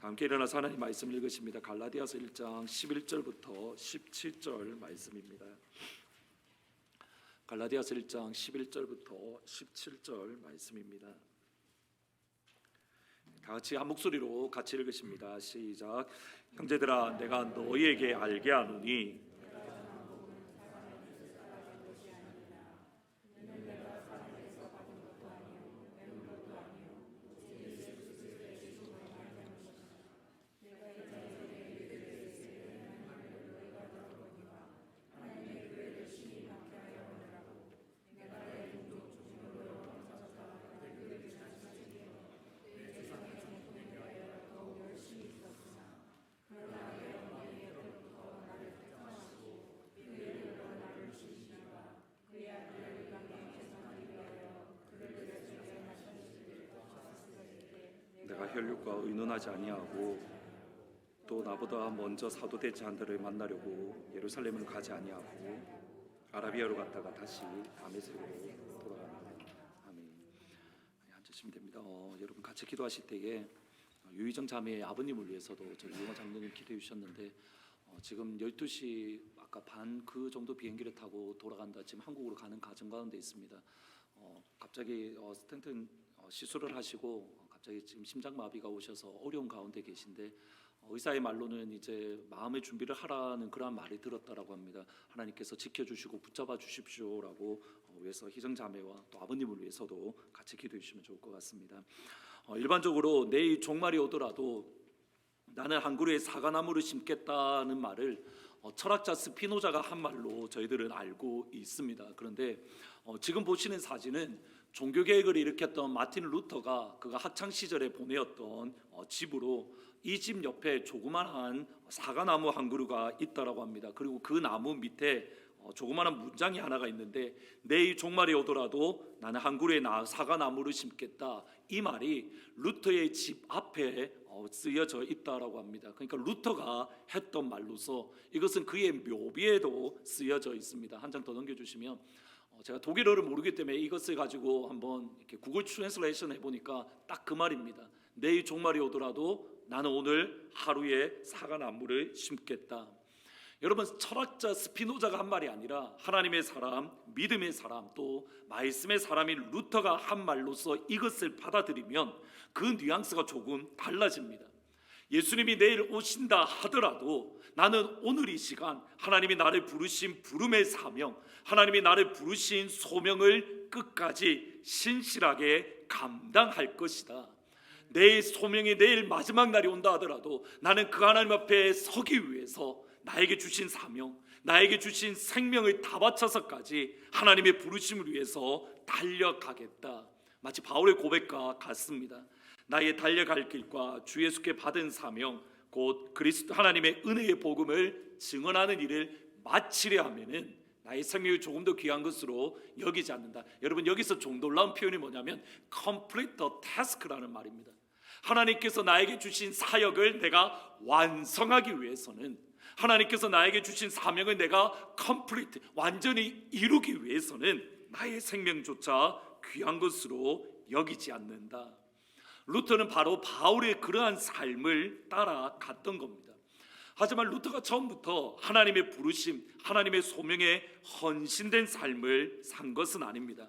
함께 일어나서 하나님 말씀을 읽으십니다. 갈라디아서 1장 11절부터 17절 말씀입니다. 갈라디아서 1장 11절부터 17절 말씀입니다. 다 같이 한 목소리로 같이 읽으십니다. 시작. 형제들아, 내가 너희에게 알게 하노니 내가 혈육과 의논하지 아니하고 또 나보다 먼저 사도 되지 않들을 만나려고 예루살렘으로 가지 아니하고 아라비아로 갔다가 다시 다메섹으로 돌아갑니다. 아멘. 앉으시면 됩니다. 여러분 같이 기도하실 때에 유희정 자매의 아버님을 위해서도 저희 유영아 장로님 기도해 주셨는데 지금 12시 아까 반 그 정도 비행기를 타고 돌아간다. 지금 한국으로 가는 과정 가운데 있습니다. 갑자기 스텐트 시술을 하시고 갑자기 지금 심장마비가 오셔서 어려운 가운데 계신데 의사의 말로는 이제 마음의 준비를 하라는 그러한 말이 들었다라고 합니다. 하나님께서 지켜주시고 붙잡아 주십시오라고 위해서 희정 자매와 또 아버님을 위해서도 같이 기도해 주시면 좋을 것 같습니다. 일반적으로 내일 종말이 오더라도 나는 한 그루의 사과나무를 심겠다는 말을 철학자 스피노자가 한 말로 저희들은 알고 있습니다. 그런데 지금 보시는 사진은 종교개혁을 일으켰던 마틴 루터가 그가 학창 시절에 보내었던 집으로 이 집 옆에 조그만한 사과나무 한 그루가 있다라고 합니다. 그리고 그 나무 밑에 조그만한 문장이 하나가 있는데 내일 종말이 오더라도 나는 한 그루의 사과나무를 심겠다. 이 말이 루터의 집 앞에 쓰여져 있다라고 합니다. 그러니까 루터가 했던 말로서 이것은 그의 묘비에도 쓰여져 있습니다. 한 장 더 넘겨주시면 제가 독일어를 모르기 때문에 이것을 가지고 한번 이렇게 구글 트랜슬레이션 해보니까 딱 그 말입니다. 내일 종말이 오더라도 나는 오늘 하루에 사과나무를 심겠다. 여러분, 철학자 스피노자가 한 말이 아니라 하나님의 사람, 믿음의 사람, 또 말씀의 사람인 루터가 한 말로서 이것을 받아들이면 그 뉘앙스가 조금 달라집니다. 예수님이 내일 오신다 하더라도 나는 오늘 이 시간 하나님이 나를 부르신 부름의 사명, 하나님이 나를 부르신 소명을 끝까지 신실하게 감당할 것이다. 내 소명이 내일 마지막 날이 온다 하더라도 나는 그 하나님 앞에 서기 위해서 나에게 주신 사명, 나에게 주신 생명을 다 바쳐서까지 하나님의 부르심을 위해서 달려가겠다. 마치 바울의 고백과 같습니다. 나의 달려갈 길과 주 예수께 받은 사명, 곧 그리스도 하나님의 은혜의 복음을 증언하는 일을 마치려 하면은 나의 생명이 조금 더 귀한 것으로 여기지 않는다. 여러분, 여기서 좀 놀라운 표현이 뭐냐면 complete the task라는 말입니다. 하나님께서 나에게 주신 사역을 내가 완성하기 위해서는, 하나님께서 나에게 주신 사명을 내가 complete, 완전히 이루기 위해서는 나의 생명조차 귀한 것으로 여기지 않는다. 루터는 바로 바울의 그러한 삶을 따라갔던 겁니다. 하지만 루터가 처음부터 하나님의 부르심, 하나님의 소명에 헌신된 삶을 산 것은 아닙니다.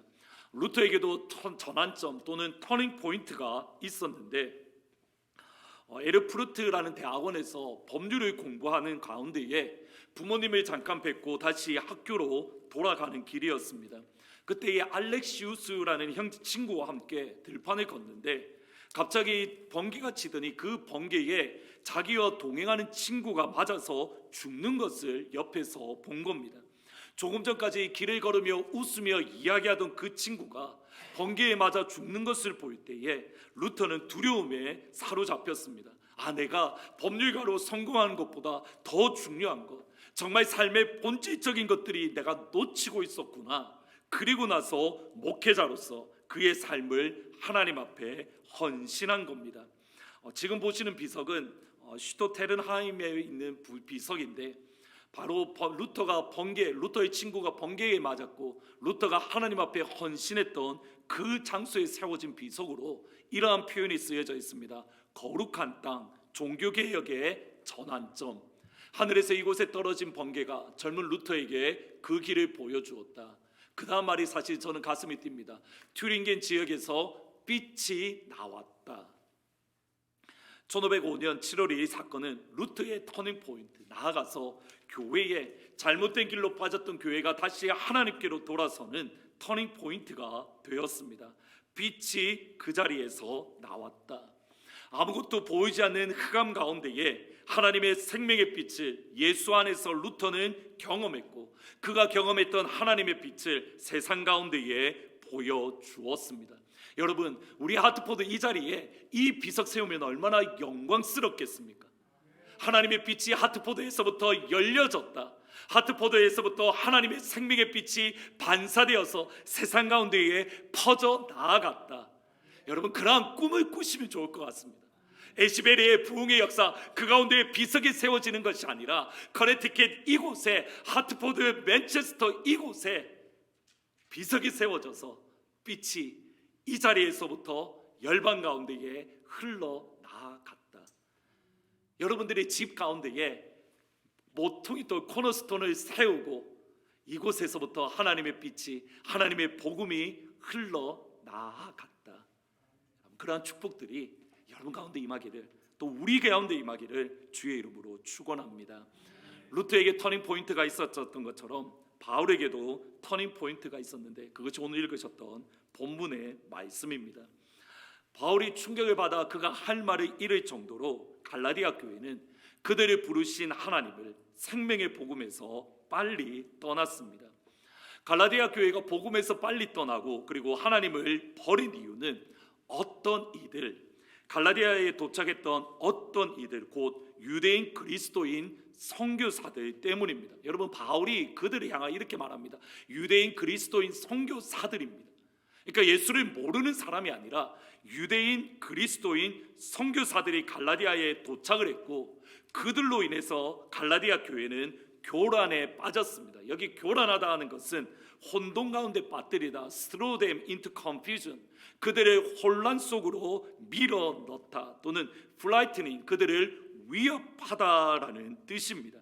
루터에게도 전환점 또는 터닝 포인트가 있었는데 에르푸르트라는 대학원에서 법률을 공부하는 가운데에 부모님을 잠깐 뵙고 다시 학교로 돌아가는 길이었습니다. 그때의 알렉시우스라는 친구와 함께 들판을 걷는데 갑자기 번개가 치더니 그 번개에 자기와 동행하는 친구가 맞아서 죽는 것을 옆에서 본 겁니다. 조금 전까지 길을 걸으며 웃으며 이야기하던 그 친구가 번개에 맞아 죽는 것을 볼 때에 루터는 두려움에 사로잡혔습니다. 내가 법률가로 성공하는 것보다 더 중요한 것, 정말 삶의 본질적인 것들이 내가 놓치고 있었구나. 그리고 나서 목회자로서 그의 삶을 하나님 앞에 헌신한 겁니다. 지금 보시는 비석은 슈토테른하임에 있는 비석인데 바로 루터의 친구가 번개에 맞았고 루터가 하나님 앞에 헌신했던 그 장소에 세워진 비석으로 이러한 표현이 쓰여져 있습니다. 거룩한 땅, 종교개혁의 전환점, 하늘에서 이곳에 떨어진 번개가 젊은 루터에게 그 길을 보여주었다. 그 다음 말이 사실 저는 가슴이 뜁니다. 튜링겐 지역에서 빛이 나왔다. 1505년 7월 2일 사건은 루터의 터닝포인트, 나아가서 교회에 잘못된 길로 빠졌던 교회가 다시 하나님께로 돌아서는 터닝포인트가 되었습니다. 빛이 그 자리에서 나왔다. 아무것도 보이지 않는 흑암 가운데에 하나님의 생명의 빛을 예수 안에서 루터는 경험했고, 그가 경험했던 하나님의 빛을 세상 가운데에 보여주었습니다. 여러분, 우리 하트포드 이 자리에 이 비석 세우면 얼마나 영광스럽겠습니까? 하나님의 빛이 하트포드에서부터 열려졌다. 하트포드에서부터 하나님의 생명의 빛이 반사되어서 세상 가운데에 퍼져 나아갔다. 여러분, 그러한 꿈을 꾸시면 좋을 것 같습니다. 에시베리의 부흥의 역사, 그 가운데 비석이 세워지는 것이 아니라 커네티켓 이곳에, 하트포드, 맨체스터 이곳에 비석이 세워져서 빛이 이 자리에서부터 열방 가운데에 흘러나갔다. 여러분들의 집 가운데에 모퉁이 또 코너스톤을 세우고 이곳에서부터 하나님의 빛이, 하나님의 복음이 흘러나갔다. 그러한 축복들이 여러분 가운데 임하기를, 또 우리 가운데 임하기를 주의 이름으로 축원합니다. 루터에게 터닝 포인트가 있었던 것처럼 바울에게도 터닝 포인트가 있었는데, 그것이 오늘 읽으셨던 본문의 말씀입니다. 바울이 충격을 받아 그가 할 말을 잃을 정도로 갈라디아 교회는 그들을 부르신 하나님을 생명의 복음에서 빨리 떠났습니다. 갈라디아 교회가 복음에서 빨리 떠나고 그리고 하나님을 버린 이유는 어떤 이들, 갈라디아에 도착했던 어떤 이들, 곧 유대인 그리스도인 선교사들 때문입니다. 여러분, 바울이 그들을 향하여 이렇게 말합니다. 유대인 그리스도인 선교사들입니다. 그러니까 예수를 모르는 사람이 아니라 유대인 그리스도인 선교사들이 갈라디아에 도착을 했고, 그들로 인해서 갈라디아 교회는 교란에 빠졌습니다. 여기 교란하다 하는 것은 혼돈 가운데 빠뜨리다, throw them into confusion, 그들을 혼란 속으로 밀어 넣다, 또는 frightening, 그들을 위협하다라는 뜻입니다.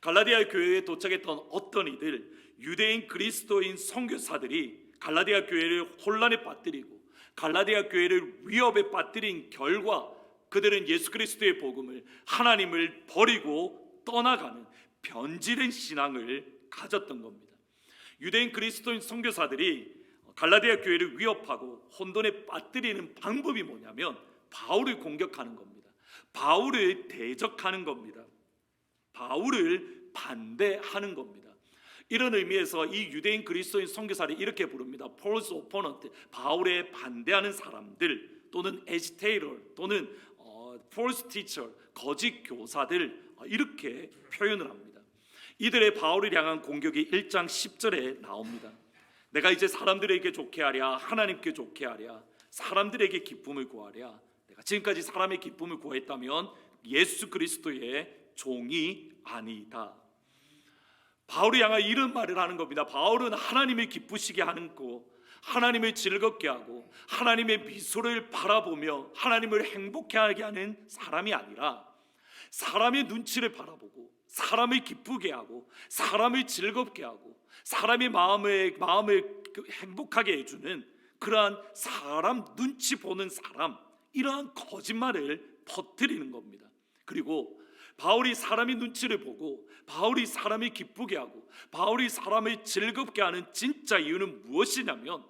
갈라디아 교회에 도착했던 어떤 이들, 유대인 그리스도인 선교사들이 갈라디아 교회를 혼란에 빠뜨리고 갈라디아 교회를 위협에 빠뜨린 결과 그들은 예수 그리스도의 복음을, 하나님을 버리고 떠나가는 변질된 신앙을 가졌던 겁니다. 유대인 그리스도인 선교사들이 갈라디아 교회를 위협하고 혼돈에 빠뜨리는 방법이 뭐냐면 바울을 공격하는 겁니다. 바울을 대적하는 겁니다. 바울을 반대하는 겁니다. 이런 의미에서 이 유대인 그리스도인 선교사를 이렇게 부릅니다. Paul's opponent, 바울에 반대하는 사람들, 또는 agitator, 또는 false teacher, 거짓 교사들, 이렇게 표현을 합니다. 이들의 바울을 향한 공격이 1장 10절에 나옵니다. 내가 이제 사람들에게 좋게 하랴, 하나님께 좋게 하랴, 사람들에게 기쁨을 구하랴. 내가 지금까지 사람의 기쁨을 구했다면 예수 그리스도의 종이 아니다. 바울이 향하여 이런 말을 하는 겁니다. 바울은 하나님을 기쁘시게 하는 거, 하나님을 즐겁게 하고 하나님의 미소를 바라보며 하나님을 행복하게 하는 사람이 아니라 사람의 눈치를 바라보고 사람을 기쁘게 하고 사람을 즐겁게 하고 사람의 마음을 행복하게 해주는 그러한 사람 눈치 보는 사람, 이러한 거짓말을 퍼뜨리는 겁니다. 그리고 바울이 사람의 눈치를 보고 바울이 사람을 기쁘게 하고 바울이 사람을 즐겁게 하는 진짜 이유는 무엇이냐면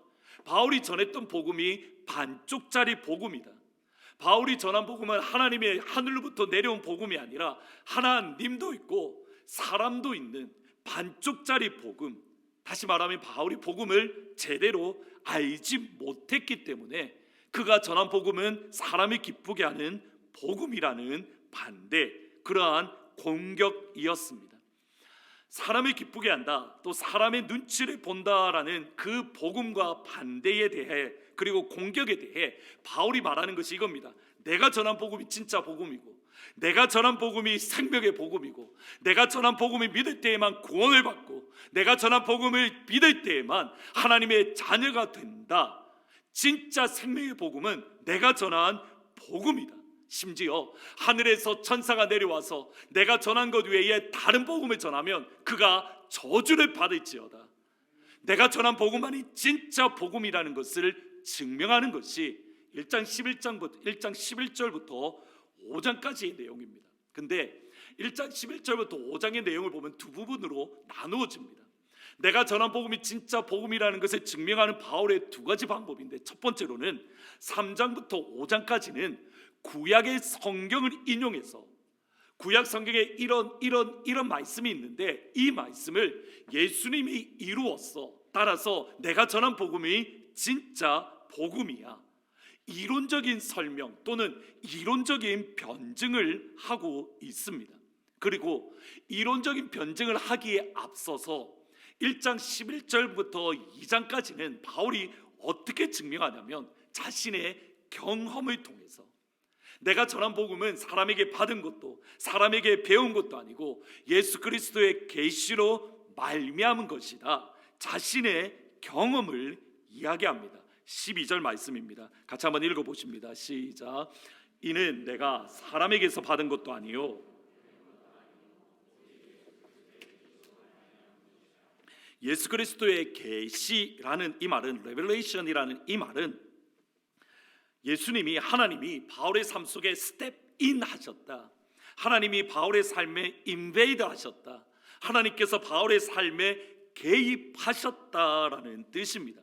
바울이 전했던 복음이 반쪽짜리 복음이다. 바울이 전한 복음은 하나님의 하늘로부터 내려온 복음이 아니라 하나님도 있고 사람도 있는 반쪽짜리 복음. 다시 말하면 바울이 복음을 제대로 알지 못했기 때문에 그가 전한 복음은 사람을 기쁘게 하는 복음이라는 반대, 그러한 공격이었습니다. 사람을 기쁘게 한다, 또 사람의 눈치를 본다라는 그 복음과 반대에 대해, 그리고 공격에 대해 바울이 말하는 것이 이겁니다. 내가 전한 복음이 진짜 복음이고 내가 전한 복음이 생명의 복음이고 내가 전한 복음을 믿을 때에만 구원을 받고 내가 전한 복음을 믿을 때에만 하나님의 자녀가 된다. 진짜 생명의 복음은 내가 전한 복음이다. 심지어 하늘에서 천사가 내려와서 내가 전한 것 외에 다른 복음을 전하면 그가 저주를 받을지어다. 내가 전한 복음만이 진짜 복음이라는 것을 증명하는 것이 1장 11절부터 5장까지의 내용입니다. 근데 1장 11절부터 5장의 내용을 보면 두 부분으로 나누어집니다. 내가 전한 복음이 진짜 복음이라는 것을 증명하는 바울의 두 가지 방법인데, 첫 번째로는 3장부터 5장까지는 구약의 성경을 인용해서 구약 성경에 이런 말씀이 있는데 이 말씀을 예수님이 이루었어. 따라서 내가 전한 복음이 진짜 복음이야. 이론적인 설명 또는 이론적인 변증을 하고 있습니다. 그리고 이론적인 변증을 하기에 앞서서 1장 11절부터 2장까지는 바울이 어떻게 증명하냐면 자신의 경험을 통해서, 내가 전한 복음은 사람에게 받은 것도 사람에게 배운 것도 아니고 예수 그리스도의 계시로 말미암은 것이다. 자신의 경험을 이야기합니다. 12절 말씀입니다. 같이 한번 읽어보십니다. 시작. 이는 내가 사람에게서 받은 것도 아니요 예수 그리스도의 계시라는 이 말은, 레벨레이션이라는 이 말은 예수님이, 하나님이 바울의 삶 속에 스텝인 하셨다. 하나님이 바울의 삶에 인베이드 하셨다. 하나님께서 바울의 삶에 개입하셨다라는 뜻입니다.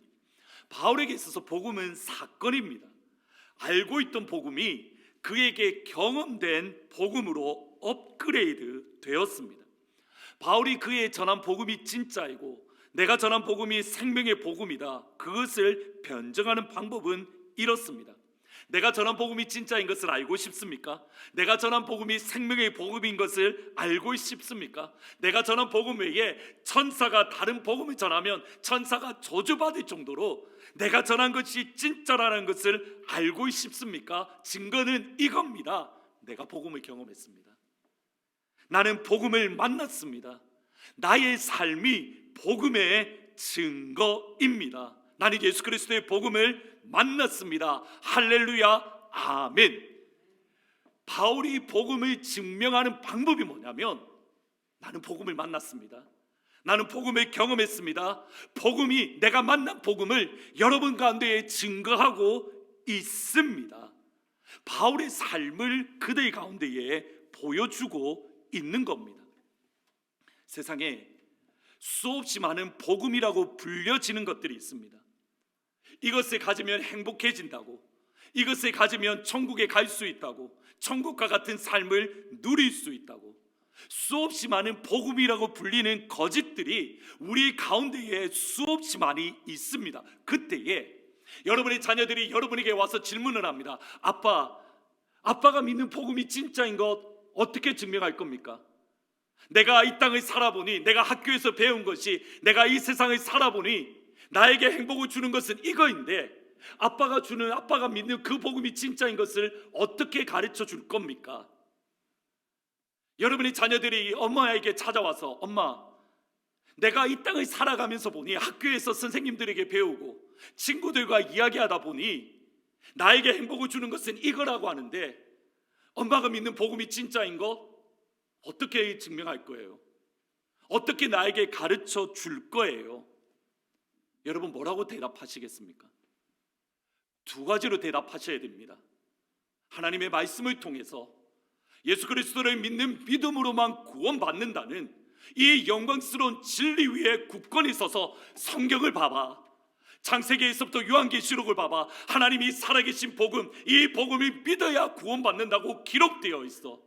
바울에게 있어서 복음은 사건입니다. 알고 있던 복음이 그에게 경험된 복음으로 업그레이드 되었습니다. 바울이 그의 전한 복음이 진짜이고 내가 전한 복음이 생명의 복음이다. 그것을 변증하는 방법은 이렇습니다. 내가 전한 복음이 진짜인 것을 알고 싶습니까? 내가 전한 복음이 생명의 복음인 것을 알고 싶습니까? 내가 전한 복음 외에 천사가 다른 복음을 전하면 천사가 저주받을 정도로 내가 전한 것이 진짜라는 것을 알고 싶습니까? 증거는 이겁니다. 내가 복음을 경험했습니다. 나는 복음을 만났습니다. 나의 삶이 복음의 증거입니다. 나는 예수 그리스도의 복음을 만났습니다. 할렐루야, 아멘. 바울이 복음을 증명하는 방법이 뭐냐면, 나는 복음을 만났습니다. 나는 복음을 경험했습니다. 복음이, 내가 만난 복음을 여러분 가운데에 증거하고 있습니다. 바울의 삶을 그들 가운데에 보여주고 있는 겁니다. 세상에 수없이 많은 복음이라고 불려지는 것들이 있습니다. 이것을 가지면 행복해진다고, 이것을 가지면 천국에 갈 수 있다고, 천국과 같은 삶을 누릴 수 있다고, 수없이 많은 복음이라고 불리는 거짓들이 우리 가운데에 수없이 많이 있습니다. 그때에 여러분의 자녀들이 여러분에게 와서 질문을 합니다. 아빠가 믿는 복음이 진짜인 것 어떻게 증명할 겁니까? 내가 이 땅을 살아보니, 내가 학교에서 배운 것이, 내가 이 세상을 살아보니 나에게 행복을 주는 것은 이거인데, 아빠가 믿는 그 복음이 진짜인 것을 어떻게 가르쳐 줄 겁니까? 여러분의 자녀들이 엄마에게 찾아와서, 엄마, 내가 이 땅을 살아가면서 보니, 학교에서 선생님들에게 배우고 친구들과 이야기하다 보니 나에게 행복을 주는 것은 이거라고 하는데, 엄마가 믿는 복음이 진짜인 거 어떻게 증명할 거예요? 어떻게 나에게 가르쳐 줄 거예요? 여러분 뭐라고 대답하시겠습니까? 두 가지로 대답하셔야 됩니다. 하나님의 말씀을 통해서 예수 그리스도를 믿는 믿음으로만 구원받는다는 이 영광스러운 진리 위에 굳건히 서서 성경을 봐봐. 창세기에서부터 요한계시록을 봐봐. 하나님이 살아계신 복음, 이 복음을 믿어야 구원받는다고 기록되어 있어.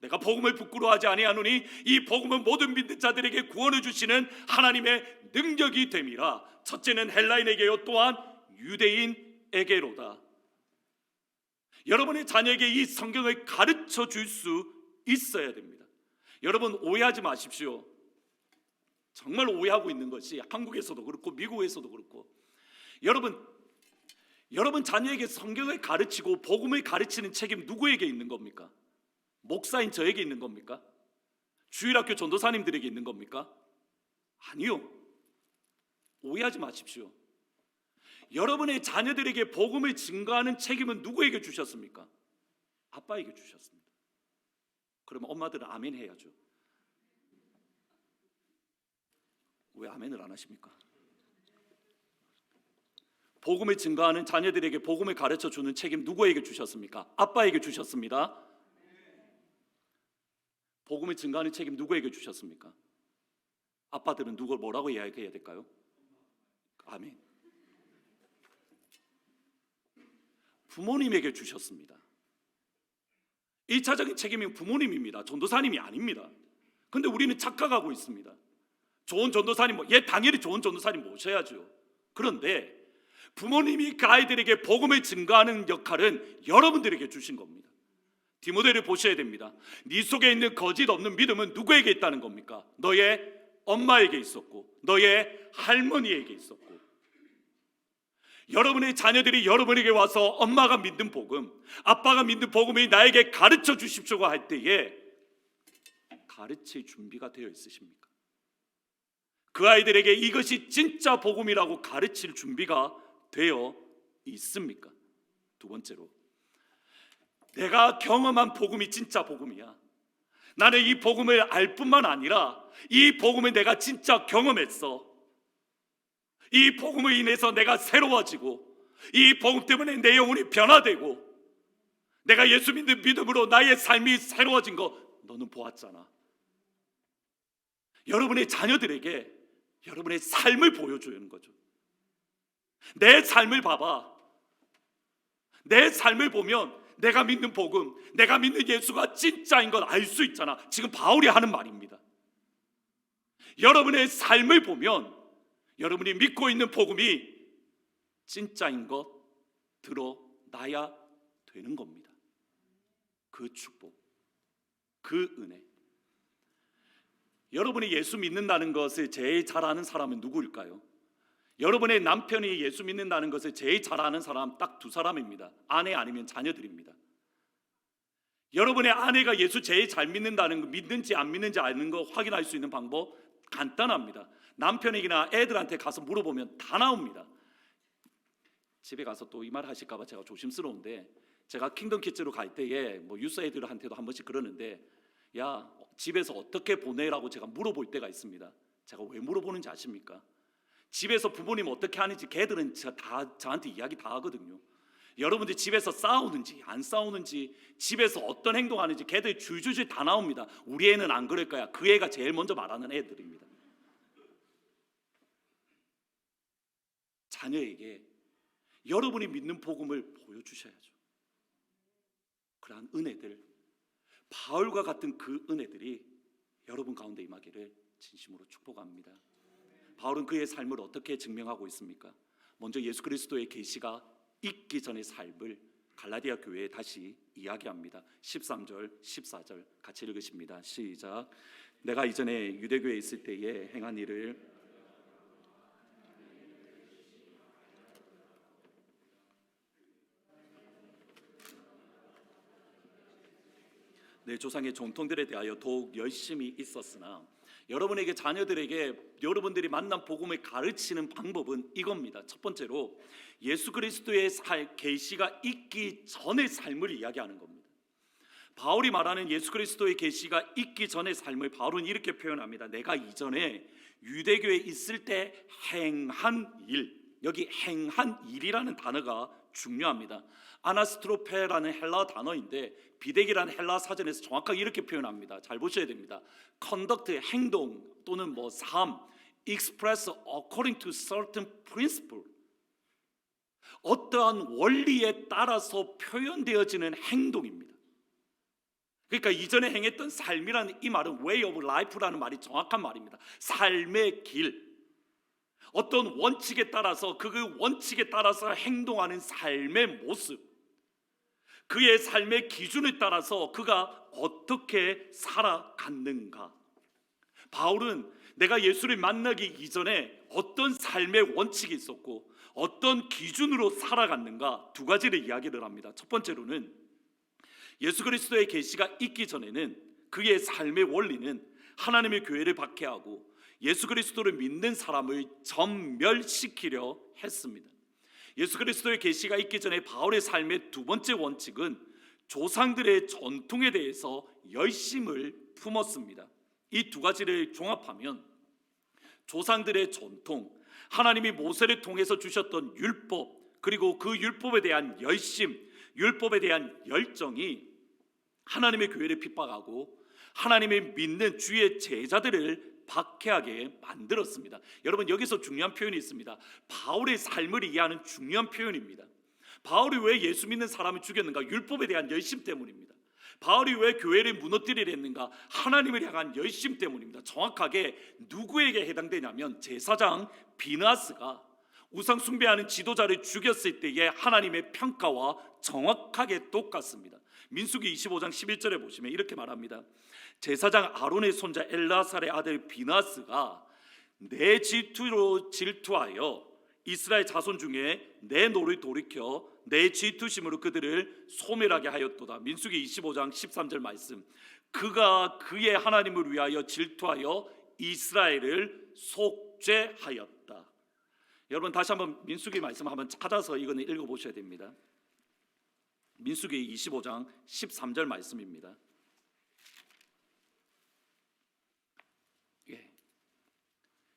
내가 복음을 부끄러워하지 아니하노니 이 복음은 모든 믿는 자들에게 구원을 주시는 하나님의 능력이 됨이라. 첫째는 헬라인에게요, 또한 유대인에게로다. 여러분의 자녀에게 이 성경을 가르쳐 줄 수 있어야 됩니다. 여러분 오해하지 마십시오. 정말 오해하고 있는 것이 한국에서도 그렇고 미국에서도 그렇고, 여러분 자녀에게 성경을 가르치고 복음을 가르치는 책임 누구에게 있는 겁니까? 목사인 저에게 있는 겁니까? 주일학교 전도사님들에게 있는 겁니까? 아니요. 오해하지 마십시오. 여러분의 자녀들에게 복음을 증거하는 책임은 누구에게 주셨습니까? 아빠에게 주셨습니다. 그러면 엄마들은 아멘 해야죠. 왜 아멘을 안 하십니까? 복음을 증거하는 자녀들에게 복음을 가르쳐 주는 책임 누구에게 주셨습니까? 아빠에게 주셨습니다. 복음을 증거하는 책임 누구에게 주셨습니까? 아빠들은 누굴 뭐라고 이야기해야 될까요? 아멘. 부모님에게 주셨습니다. 1차적인 책임은 부모님입니다. 전도사님이 아닙니다. 근데 우리는 착각하고 있습니다. 좋은 전도사님, 당연히 좋은 전도사님 모셔야죠. 그런데 부모님이 그 아이들에게 복음을 증거하는 역할은 여러분들에게 주신 겁니다. 디모데를 보셔야 됩니다. 네 속에 있는 거짓 없는 믿음은 누구에게 있다는 겁니까? 너의 엄마에게 있었고 너의 할머니에게 있었고, 여러분의 자녀들이 여러분에게 와서 엄마가 믿는 복음, 아빠가 믿는 복음이 나에게 가르쳐 주십시오 할 때에 가르칠 준비가 되어 있으십니까? 그 아이들에게 이것이 진짜 복음이라고 가르칠 준비가 되어 있습니까? 두 번째로, 내가 경험한 복음이 진짜 복음이야. 나는 이 복음을 알 뿐만 아니라 이 복음을 내가 진짜 경험했어. 이 복음을 인해서 내가 새로워지고, 이 복음 때문에 내 영혼이 변화되고, 내가 예수 믿는 믿음으로 나의 삶이 새로워진 거 너는 보았잖아. 여러분의 자녀들에게 여러분의 삶을 보여주는 거죠. 내 삶을 봐봐. 내 삶을 보면 내가 믿는 복음, 내가 믿는 예수가 진짜인 걸 알 수 있잖아. 지금 바울이 하는 말입니다. 여러분의 삶을 보면 여러분이 믿고 있는 복음이 진짜인 것 드러나야 되는 겁니다. 그 축복, 그 은혜. 여러분이 예수 믿는다는 것을 제일 잘 아는 사람은 누구일까요? 여러분의 남편이 예수 믿는다는 것을 제일 잘 아는 사람 딱 두 사람입니다. 아내 아니면 자녀들입니다. 여러분의 아내가 예수 제일 잘 믿는다는 거, 믿는지 안 믿는지 아는 거 확인할 수 있는 방법 간단합니다. 남편에게나 애들한테 가서 물어보면 다 나옵니다. 집에 가서 또 이 말 하실까 봐 제가 조심스러운데, 제가 킹덤 키즈로 갈 때에 유스 애들한테도 한 번씩 그러는데, 야, 집에서 어떻게 보내라고 제가 물어볼 때가 있습니다. 제가 왜 물어보는지 아십니까? 집에서 부모님 어떻게 하는지 걔들은 다 저한테 이야기 다 하거든요. 여러분들 집에서 싸우는지 안 싸우는지, 집에서 어떤 행동하는지 걔들 줄줄줄 다 나옵니다. 우리 애는 안 그럴 거야. 그 애가 제일 먼저 말하는 애들입니다. 자녀에게 여러분이 믿는 복음을 보여주셔야죠. 그러한 은혜들, 바울과 같은 그 은혜들이 여러분 가운데 임하기를 진심으로 축복합니다. 바울은 그의 삶을 어떻게 증명하고 있습니까? 먼저 예수 그리스도의 계시가 있기 전의 삶을 갈라디아 교회에 다시 이야기합니다. 13절, 14절 같이 읽으십니다. 시작. 내가 이전에 유대교에 있을 때에 행한 일을 내 조상의 전통들에 대하여 더욱 열심히 있었으나, 여러분에게 자녀들에게 여러분들이 만난 복음을 가르치는 방법은 이겁니다. 첫 번째로 예수 그리스도의 계시가 있기 전의 삶을 이야기하는 겁니다. 바울이 말하는 예수 그리스도의 계시가 있기 전의 삶을 바울은 이렇게 표현합니다. 내가 이전에 유대교에 있을 때 행한 일, 여기 행한 일이라는 단어가 중요합니다. 아나스트로페라는 헬라 단어인데 비데기라는 헬라 사전에서 정확하게 이렇게 표현합니다. 잘 보셔야 됩니다. conduct, 행동 또는 삶, express according to certain principle, 어떠한 원리에 따라서 표현되어지는 행동입니다. 그러니까 이전에 행했던 삶이라는 이 말은 way of life라는 말이 정확한 말입니다. 삶의 길, 어떤 원칙에 따라서 그 원칙에 따라서 행동하는 삶의 모습, 그의 삶의 기준에 따라서 그가 어떻게 살아갔는가. 바울은 내가 예수를 만나기 이전에 어떤 삶의 원칙이 있었고 어떤 기준으로 살아갔는가 두 가지를 이야기를 합니다. 첫 번째로는 예수 그리스도의 계시가 있기 전에는 그의 삶의 원리는 하나님의 교회를 박해하고 예수 그리스도를 믿는 사람을 전멸시키려 했습니다. 예수 그리스도의 계시가 있기 전에 바울의 삶의 두 번째 원칙은 조상들의 전통에 대해서 열심을 품었습니다. 이 두 가지를 종합하면 조상들의 전통, 하나님이 모세를 통해서 주셨던 율법, 그리고 그 율법에 대한 열심, 율법에 대한 열정이 하나님의 교회를 핍박하고 하나님의 믿는 주의 제자들을 박해하게 만들었습니다. 여러분, 여기서 중요한 표현이 있습니다. 바울의 삶을 이해하는 중요한 표현입니다. 바울이 왜 예수 믿는 사람을 죽였는가? 율법에 대한 열심 때문입니다. 바울이 왜 교회를 무너뜨리려 했는가? 하나님을 향한 열심 때문입니다. 정확하게 누구에게 해당되냐면 제사장 비나스가 우상 숭배하는 지도자를 죽였을 때의 하나님의 평가와 정확하게 똑같습니다. 민수기 25장 11절에 보시면 이렇게 말합니다. 제사장 아론의 손자 엘라살의 아들 비나스가 내 질투로 질투하여 이스라엘 자손 중에 내 노를 돌이켜 내 질투심으로 그들을 소멸하게 하였도다. 민수기 25장 13절 말씀. 그가 그의 하나님을 위하여 질투하여 이스라엘을 속죄하였다. 여러분, 다시 한번 민수기 말씀 한번 찾아서 이거는 읽어보셔야 됩니다. 민수기 25장 13절 말씀입니다.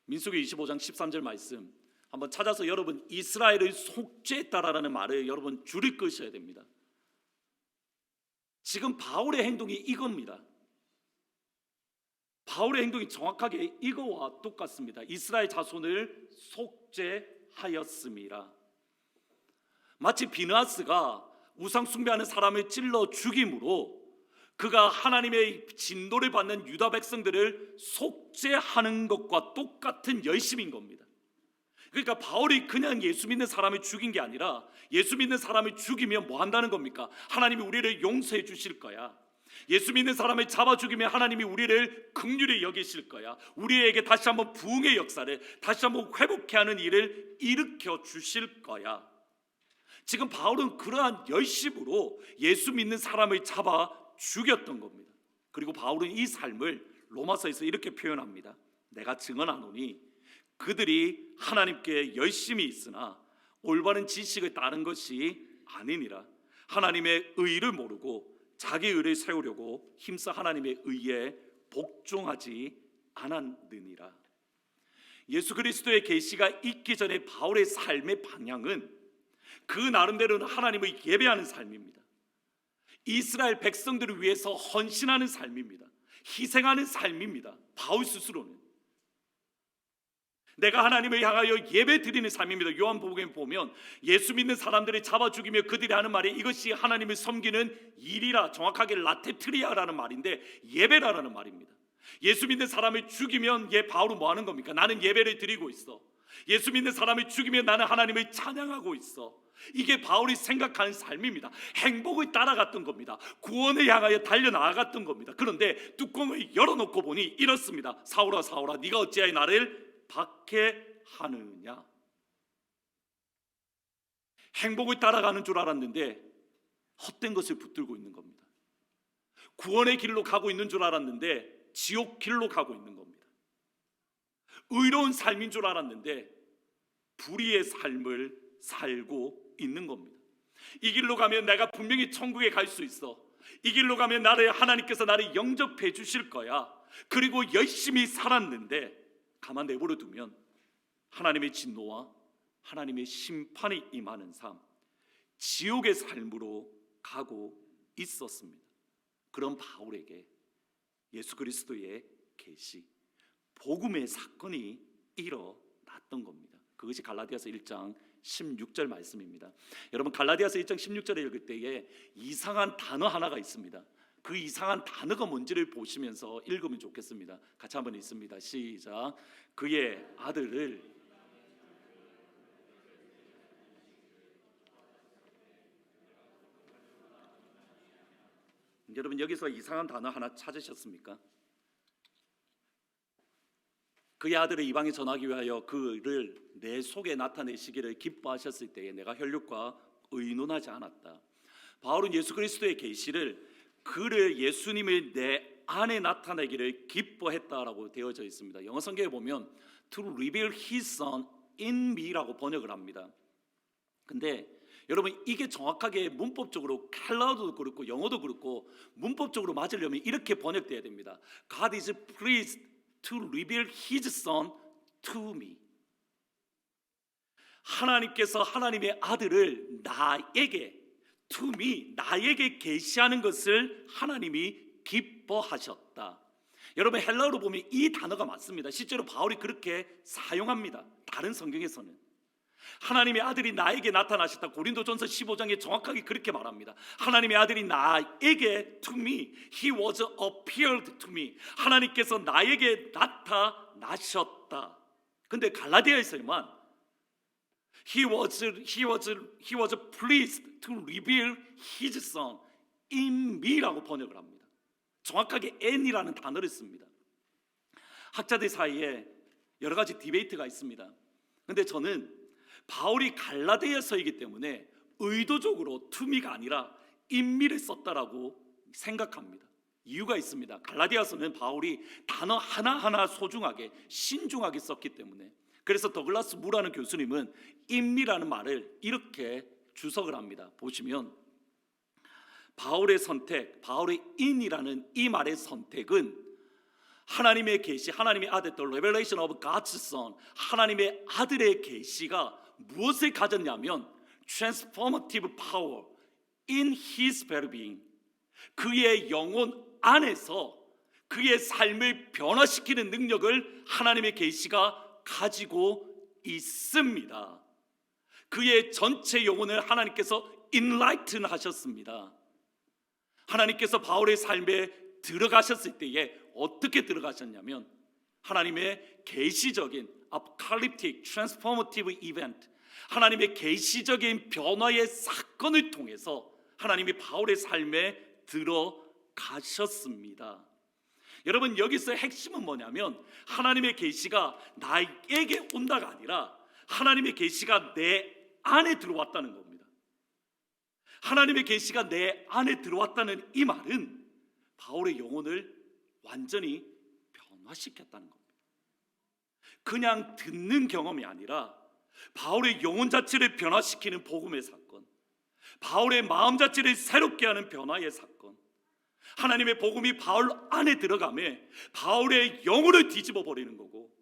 민수기 25장 13절 말씀 한번 찾아서 여러분 이스라엘을 속죄했다라는 말을 여러분 줄을 끄셔야 됩니다. 지금 바울의 행동이 이겁니다. 바울의 행동이 정확하게 이거와 똑같습니다. 이스라엘 자손을 속죄하였음이라. 마치 비느하스가 우상 숭배하는 사람을 찔러 죽임으로 그가 하나님의 진노를 받는 유다 백성들을 속죄하는 것과 똑같은 열심인 겁니다. 그러니까 바울이 그냥 예수 믿는 사람을 죽인 게 아니라 예수 믿는 사람을 죽이면 뭐 한다는 겁니까? 하나님이 우리를 용서해 주실 거야. 예수 믿는 사람을 잡아 죽이면 하나님이 우리를 긍휼히 여기실 거야. 우리에게 다시 한번 부흥의 역사를 다시 한번 회복케 하는 일을 일으켜 주실 거야. 지금 바울은 그러한 열심으로 예수 믿는 사람을 잡아 죽였던 겁니다. 그리고 바울은 이 삶을 로마서에서 이렇게 표현합니다. 내가 증언하노니 그들이 하나님께 열심히 있으나 올바른 지식을 따른 것이 아니니라. 하나님의 의를 모르고 자기 의를 세우려고 힘써 하나님의 의에 복종하지 않았느니라. 예수 그리스도의 계시가 있기 전에 바울의 삶의 방향은 그 나름대로는 하나님을 예배하는 삶입니다. 이스라엘 백성들을 위해서 헌신하는 삶입니다. 희생하는 삶입니다. 바울 스스로는 내가 하나님을 향하여 예배 드리는 삶입니다. 요한복음에 보면 예수 믿는 사람들을 잡아 죽이며 그들이 하는 말이 이것이 하나님을 섬기는 일이라, 정확하게 라테트리아라는 말인데 예배라는 말입니다. 예수 믿는 사람을 죽이면 바울은 뭐 하는 겁니까? 나는 예배를 드리고 있어. 예수 믿는 사람을 죽이면 나는 하나님을 찬양하고 있어. 이게 바울이 생각하는 삶입니다. 행복을 따라갔던 겁니다. 구원을 향하여 달려나갔던 겁니다. 그런데 뚜껑을 열어놓고 보니 이렇습니다. 사울아 사울아 네가 어찌하여 나를 박해하느냐. 행복을 따라가는 줄 알았는데 헛된 것을 붙들고 있는 겁니다. 구원의 길로 가고 있는 줄 알았는데 지옥 길로 가고 있는 겁니다. 의로운 삶인 줄 알았는데 불의의 삶을 살고 있는 겁니다. 이 길로 가면 내가 분명히 천국에 갈 수 있어. 이 길로 가면 하나님께서 나를 영접해 주실 거야. 그리고 열심히 살았는데 가만 내버려 두면 하나님의 진노와 하나님의 심판이 임하는 삶, 지옥의 삶으로 가고 있었습니다. 그런 바울에게 예수 그리스도의 계시, 복음의 사건이 일어났던 겁니다. 그것이 갈라디아서 1장 16절 말씀입니다. 여러분, 갈라디아서 1장 16절에 읽을 때에 이상한 단어 하나가 있습니다. 그 이상한 단어가 뭔지를 보시면서 읽으면 좋겠습니다. 같이 한번 읽습니다. 시작. 그의 아들을 여러분, 여기서 이상한 단어 하나 찾으셨습니까? 그의 아들을 이방에 전하기 위하여 그를 내 속에 나타내시기를 기뻐하셨을 때에 내가 혈육과 의논하지 않았다. 바울은 예수 그리스도의 계시를 그를 예수님을 내 안에 나타내기를 기뻐했다라고 되어져 있습니다. 영어 성경에 보면 to reveal his son in me라고 번역을 합니다. 근데 여러분 이게 정확하게 문법적으로 헬라어도 그렇고 영어도 그렇고 문법적으로 맞으려면 이렇게 번역돼야 됩니다. God is pleased to reveal His Son to me. 하나님께서 하나님의 아들을 나에게 to me 나에게 계시하는 것을 하나님이 기뻐하셨다. 여러분 헬라어로 보면 이 단어가 맞습니다. 실제로 바울이 그렇게 사용합니다. 다른 성경에서는 하나님의 아들이 나에게 나타나셨다. 고린도전서 15장에 정확하게 그렇게 말합니다. 하나님의 아들이 나에게 to me, He was appeared to me. 하나님께서 나에게 나타나셨다. 근데 갈라디아에서만 He was pleased to reveal His Son in me라고 번역을 합니다. 정확하게 n이라는 단어를 씁니다. 학자들 사이에 여러 가지 디베이트가 있습니다. 근데 저는 바울이 갈라디아서이기 때문에 의도적으로 to me가 아니라 in me를 썼다라고 생각합니다. 이유가 있습니다. 갈라디아서는 바울이 단어 하나하나 소중하게 신중하게 썼기 때문에. 그래서 더글라스 무라는 교수님은 in me라는 말을 이렇게 주석을 합니다. 보시면 바울의 선택, 바울의 in이라는 이 말의 선택은 하나님의 계시, 하나님의 아들, the revelation of God's Son, 하나님의 아들의 계시가 무엇을 가졌냐면 transformative power in His very being, 그의 영혼 안에서 그의 삶을 변화시키는 능력을 하나님의 계시가 가지고 있습니다. 그의 전체 영혼을 하나님께서 enlighten 하셨습니다. 하나님께서 바울의 삶에 들어가셨을 때에 어떻게 들어가셨냐면 하나님의 계시적인 apocalyptic transformative event, 하나님의 계시적인 변화의 사건을 통해서 하나님이 바울의 삶에 들어가셨습니다. 여러분 여기서 핵심은 뭐냐면 하나님의 계시가 나에게 온다가 아니라 하나님의 계시가 내 안에 들어왔다는 겁니다. 하나님의 계시가 내 안에 들어왔다는 이 말은 바울의 영혼을 완전히 변화시켰다는 겁니다. 그냥 듣는 경험이 아니라 바울의 영혼 자체를 변화시키는 복음의 사건, 바울의 마음 자체를 새롭게 하는 변화의 사건, 하나님의 복음이 바울 안에 들어가며 바울의 영혼을 뒤집어 버리는 거고